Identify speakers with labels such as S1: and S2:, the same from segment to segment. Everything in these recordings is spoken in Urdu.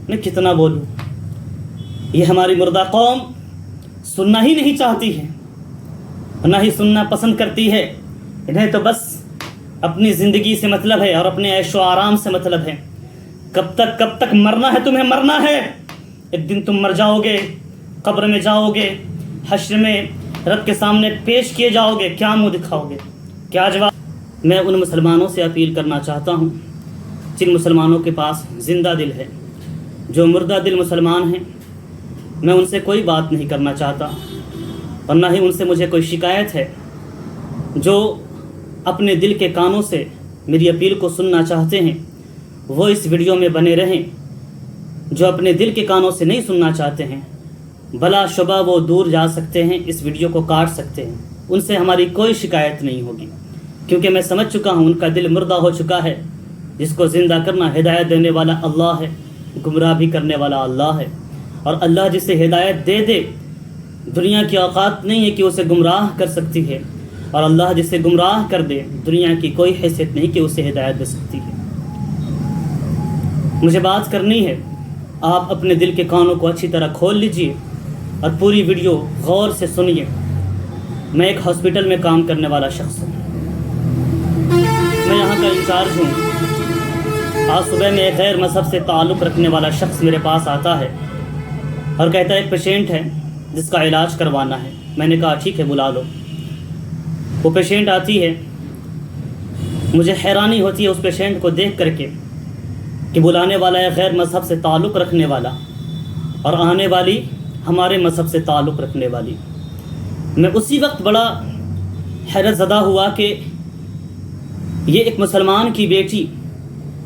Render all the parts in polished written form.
S1: میں کتنا بولوں؟ یہ ہماری مردہ قوم سننا ہی نہیں چاہتی ہے، نہ ہی سننا پسند کرتی ہے۔ انہیں تو بس اپنی زندگی سے مطلب ہے اور اپنے عیش و آرام سے مطلب ہے۔ کب تک مرنا ہے؟ تمہیں مرنا ہے، ایک دن تم مر جاؤ گے، قبر میں جاؤ گے، حشر میں رب کے سامنے پیش کیے جاؤ گے، کیا منہ دکھاؤ گے، کیا جواب؟ میں ان مسلمانوں سے اپیل کرنا چاہتا ہوں جن مسلمانوں کے پاس زندہ دل ہے۔ جو مردہ دل مسلمان ہیں، میں ان سے کوئی بات نہیں کرنا چاہتا اور نہ ہی ان سے مجھے کوئی شکایت ہے۔ جو اپنے دل کے کانوں سے میری اپیل کو سننا چاہتے ہیں وہ اس ویڈیو میں بنے رہیں۔ جو اپنے دل کے کانوں سے نہیں سننا چاہتے ہیں بلا شبہ وہ دور جا سکتے ہیں، اس ویڈیو کو کاٹ سکتے ہیں، ان سے ہماری کوئی شکایت نہیں ہوگی، کیونکہ میں سمجھ چکا ہوں ان کا دل مردہ ہو چکا ہے۔ جس کو زندہ کرنا ہدایت دینے والا اللہ ہے، گمراہ بھی کرنے والا اللہ ہے، اور اللہ جسے ہدایت دے دے دنیا کی اوقات نہیں ہے کہ اسے گمراہ کر سکتی ہے، اور اللہ جسے گمراہ کر دے دنیا کی کوئی حیثیت نہیں کہ اسے ہدایت دے سکتی ہے۔ مجھے بات کرنی ہے، آپ اپنے دل کے کانوں کو اچھی طرح کھول لیجئے اور پوری ویڈیو غور سے سنیے۔ میں ایک ہاسپٹل میں کام کرنے والا شخص ہوں، میں یہاں کا انچارج ہوں۔ آج صبح میں ایک غیر مذہب سے تعلق رکھنے والا شخص میرے پاس آتا ہے اور کہتا ہے ایک پیشنٹ ہے جس کا علاج کروانا ہے۔ میں نے کہا ٹھیک ہے بلا لو۔ وہ پیشنٹ آتی ہے، مجھے حیرانی ہوتی ہے اس پیشنٹ کو دیکھ کر کے کہ بلانے والا ہے غیر مذہب سے تعلق رکھنے والا اور آنے والی ہمارے مذہب سے تعلق رکھنے والی۔ میں اسی وقت بڑا حیرت زدہ ہوا کہ یہ ایک مسلمان کی بیٹی،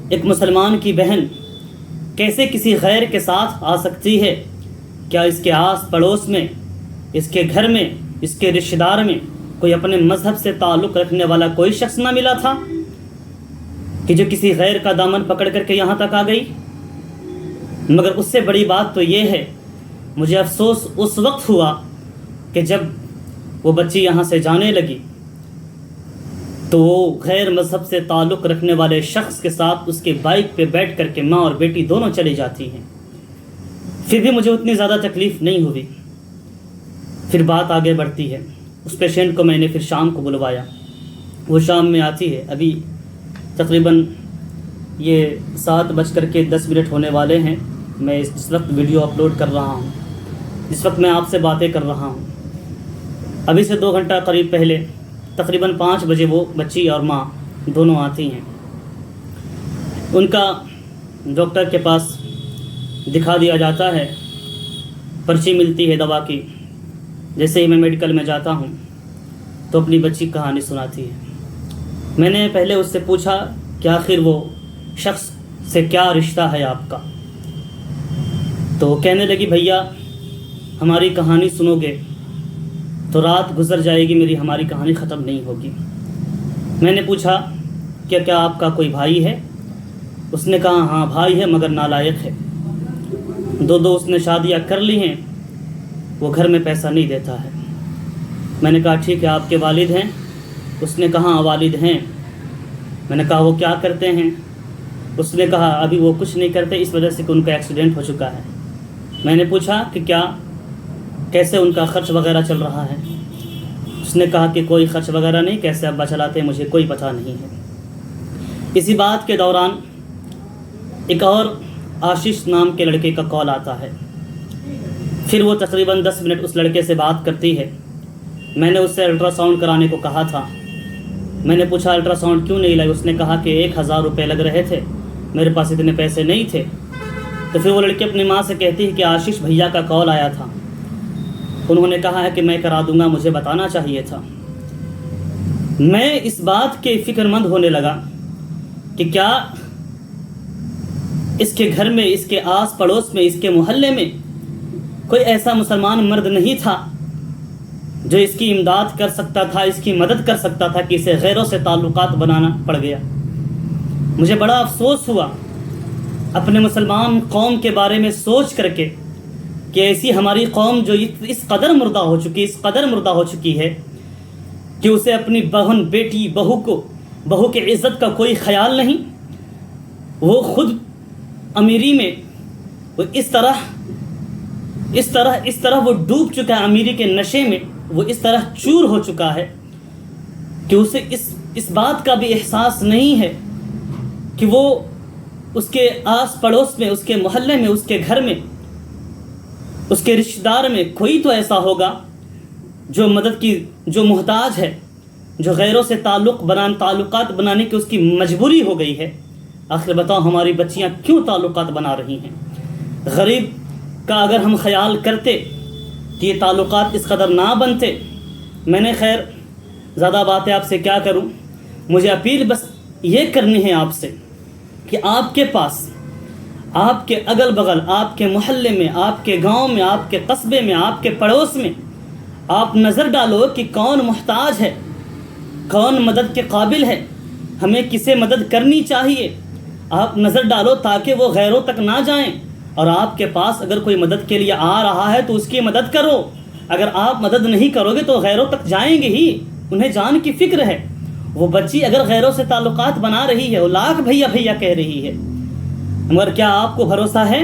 S1: ایک مسلمان کی بہن کیسے کسی غیر کے ساتھ آ سکتی ہے؟ کیا اس کے آس پڑوس میں، اس کے گھر میں، اس کے رشتہ دار میں کوئی اپنے مذہب سے تعلق رکھنے والا کوئی شخص نہ ملا تھا کہ جو کسی غیر کا دامن پکڑ کر کے یہاں تک آ گئی؟ مگر اس سے بڑی بات تو یہ ہے، مجھے افسوس اس وقت ہوا کہ جب وہ بچی یہاں سے جانے لگی تو وہ غیر مذہب سے تعلق رکھنے والے شخص کے ساتھ اس کے بائک پہ بیٹھ کر کے ماں اور بیٹی دونوں چلی جاتی ہیں۔ پھر بھی مجھے اتنی زیادہ تکلیف نہیں ہوئی۔ پھر بات آگے بڑھتی ہے، اس پیشنٹ کو میں نے پھر شام کو بلوایا۔ وہ شام میں آتی ہے، ابھی تقریباً یہ 7:10 ہونے والے ہیں۔ میں اس وقت ویڈیو اپلوڈ کر رہا ہوں، جس وقت میں آپ سے باتیں کر رہا ہوں، ابھی سے 2 گھنٹہ قریب پہلے تقریباً 5 بجے وہ بچی اور ماں دونوں آتی ہیں۔ ان کا ڈاکٹر کے پاس دکھا دیا جاتا ہے، پرچی ملتی ہے دوا کی۔ جیسے ہی میں میڈیکل میں جاتا ہوں تو اپنی بچی کی کہانی سناتی ہے۔ میں نے پہلے اس سے پوچھا کہ آخر وہ شخص سے کیا رشتہ ہے آپ کا؟ تو کہنے لگی بھیا ہماری کہانی سنو گے تو رات گزر جائے گی میری، ہماری کہانی ختم نہیں ہوگی۔ میں نے پوچھا کیا آپ کا کوئی بھائی ہے؟ اس نے کہا ہاں بھائی ہے مگر نالائق ہے، 2 اس نے شادیاں کر لی ہیں، وہ گھر میں پیسہ نہیں دیتا ہے۔ میں نے کہا ٹھیک ہے آپ کے والد ہیں؟ اس نے کہا والد ہیں۔ میں نے کہا وہ کیا کرتے ہیں؟ اس نے کہا ابھی وہ کچھ نہیں کرتے، اس وجہ سے کہ ان کا ایکسیڈنٹ ہو چکا ہے۔ میں نے پوچھا کہ کیسے ان کا خرچ وغیرہ چل رہا ہے؟ اس نے کہا کہ کوئی خرچ وغیرہ نہیں، کیسے ابا چلاتے ہیں مجھے کوئی پتہ نہیں ہے۔ اسی بات کے دوران ایک اور آشش نام کے لڑکے کا کال آتا ہے۔ پھر وہ تقریباً 10 منٹ اس لڑکے سے بات کرتی ہے۔ میں نے اس سے الٹرا ساؤنڈ کرانے کو کہا تھا۔ میں نے پوچھا الٹرا ساؤنڈ کیوں نہیں لائی؟ اس نے کہا کہ 1000 روپے لگ رہے تھے، میرے پاس اتنے پیسے نہیں تھے۔ تو پھر وہ لڑکی اپنی ماں سے کہتی ہے کہ آشش بھیا کا کال آیا تھا، انہوں نے کہا ہے کہ میں کرا دوں گا، مجھے بتانا چاہیے تھا۔ میں اس بات کے فکر مند ہونے لگا کہ کیا اس کے گھر میں، اس کے آس پڑوس میں، اس کے محلے میں کوئی ایسا مسلمان مرد نہیں تھا جو اس کی امداد کر سکتا تھا، اس کی مدد کر سکتا تھا کہ اسے غیروں سے تعلقات بنانا پڑ گیا۔ مجھے بڑا افسوس ہوا اپنے مسلمان قوم کے بارے میں سوچ کر کے کہ ایسی ہماری قوم جو اس قدر مردہ ہو چکی ہے کہ اسے اپنی بہن، بیٹی، بہو کی عزت کا کوئی خیال نہیں۔ وہ خود امیری میں وہ اس طرح وہ ڈوب چکا ہے امیری کے نشے میں، وہ اس طرح چور ہو چکا ہے کہ اسے اس بات کا بھی احساس نہیں ہے کہ وہ اس کے آس پڑوس میں، اس کے محلے میں، اس کے گھر میں، اس کے رشتہ دار میں کوئی تو ایسا ہوگا جو مدد کی، جو محتاج ہے، جو غیروں سے تعلقات بنانے کی اس کی مجبوری ہو گئی ہے۔ آخر بتاؤ ہماری بچیاں کیوں تعلقات بنا رہی ہیں؟ غریب کا اگر ہم خیال کرتے کہ یہ تعلقات اس قدر نہ بنتے۔ میں نے خیر زیادہ باتیں آپ سے کیا کروں، مجھے اپیل بس یہ کرنی ہے آپ سے کہ آپ کے پاس، آپ کے اگل بغل، آپ کے محلے میں، آپ کے گاؤں میں، آپ کے قصبے میں، آپ کے پڑوس میں آپ نظر ڈالو کہ کون محتاج ہے، کون مدد کے قابل ہے، ہمیں کسے مدد کرنی چاہیے۔ آپ نظر ڈالو تاکہ وہ غیروں تک نہ جائیں، اور آپ کے پاس اگر کوئی مدد کے لیے آ رہا ہے تو اس کی مدد کرو۔ اگر آپ مدد نہیں کرو گے تو غیروں تک جائیں گے ہی، انہیں جان کی فکر ہے۔ وہ بچی اگر غیروں سے تعلقات بنا رہی ہے، وہ لاکھ بھیا بھیا کہہ رہی ہے، مگر کیا آپ کو بھروسہ ہے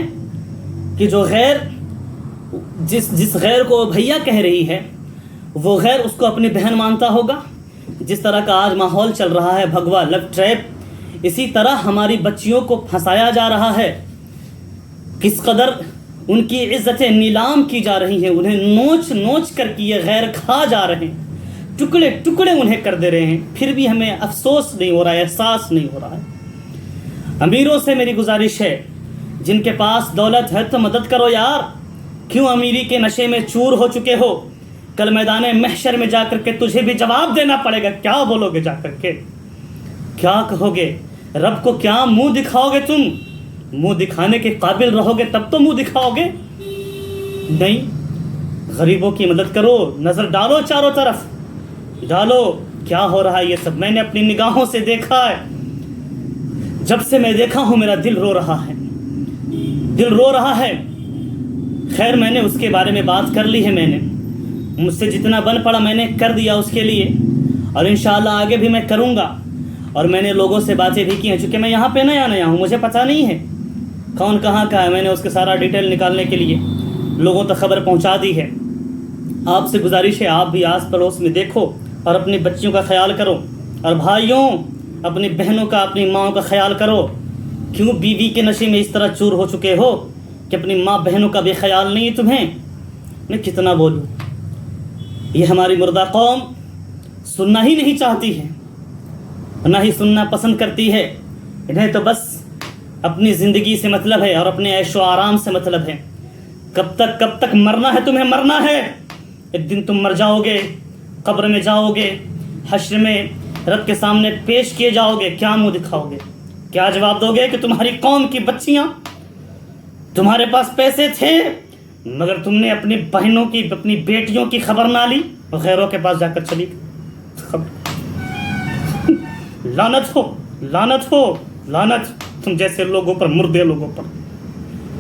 S1: کہ جو غیر جس غیر کو بھیا کہہ رہی ہے وہ غیر اس کو اپنی بہن مانتا ہوگا؟ جس طرح کا آج ماحول چل رہا ہے، بھگوا لو ٹریپ، اسی طرح ہماری بچیوں کو پھنسایا جا رہا ہے۔ کس قدر ان کی عزتیں نیلام کی جا رہی ہیں، انہیں نوچ نوچ کر کے یہ غیر کھا جا رہے ہیں، ٹکڑے ٹکڑے انہیں کر دے رہے ہیں، پھر بھی ہمیں افسوس نہیں ہو رہا ہے، احساس نہیں ہو رہا ہے۔ امیروں سے میری گزارش ہے، جن کے پاس دولت ہے تو مدد کرو یار، کیوں امیری کے نشے میں چور ہو چکے ہو؟ کل میدان محشر میں جا کر کے تجھے بھی جواب دینا پڑے گا۔ کیا بولو گے جا کر کے؟ کیا کہو گے؟ رب کو کیا منہ دکھاؤ گے تم؟ منہ دکھانے کے قابل رہو گے تب تو منہ دکھاؤ گے، نہیں۔ غریبوں کی مدد کرو، نظر ڈالو چاروں طرف، ڈالو کیا ہو رہا ہے یہ سب۔ میں نے اپنی نگاہوں سے دیکھا ہے، جب سے میں دیکھا ہوں میرا دل رو رہا ہے، دل رو رہا ہے۔ خیر میں نے اس کے بارے میں بات کر لی ہے، میں نے مجھ سے جتنا بن پڑا میں نے کر دیا اس کے لیے، اور انشاءاللہ آگے بھی میں کروں گا۔ اور میں نے لوگوں سے باتیں بھی کی ہیں، چونکہ میں یہاں پہ نیا ہوں، مجھے پتہ نہیں ہے کون کہاں کا ہے۔ میں نے اس کے سارا ڈیٹیل نکالنے کے لیے لوگوں تک خبر پہنچا دی ہے۔ آپ سے گزارش ہے آپ بھی آس پڑوس میں دیکھو اور اپنی بچیوں کا خیال کرو، اور بھائیوں اپنی بہنوں کا، اپنی ماں کا خیال کرو۔ کیوں بیوی کے نشے میں اس طرح چور ہو چکے ہو کہ اپنی ماں بہنوں کا بھی خیال نہیں ہے تمہیں؟ میں کتنا بولوں، یہ ہماری مردہ قوم سننا ہی نہیں چاہتی ہے، نہ ہی سننا پسند کرتی ہے۔ انہیں تو بس اپنی زندگی سے مطلب ہے اور اپنے عیش و آرام سے مطلب ہے۔ کب تک مرنا ہے تمہیں، مرنا ہے۔ ایک دن تم مر جاؤ گے، قبر میں جاؤ گے، حشر میں رب کے سامنے پیش کیے جاؤ گے۔ کیا منہ دکھاؤ گے؟ کیا جواب دو گے کہ تمہاری قوم کی بچیاں، تمہارے پاس پیسے تھے مگر تم نے اپنی بہنوں کی، اپنی بیٹیوں کی خبر نہ لی، غیروں کے پاس جا کر چلی خبر۔ لعنت ہو، لعنت ہو، لعنت تم جیسے لوگوں پر، مردے لوگوں پر۔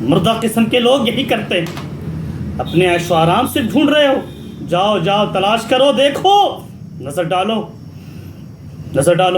S1: مردہ قسم کے لوگ یہی کرتے ہیں، اپنے عیش و آرام سے ڈھونڈ رہے ہو۔ جاؤ تلاش کرو، دیکھو، نظر ڈالو، نظر ڈالو۔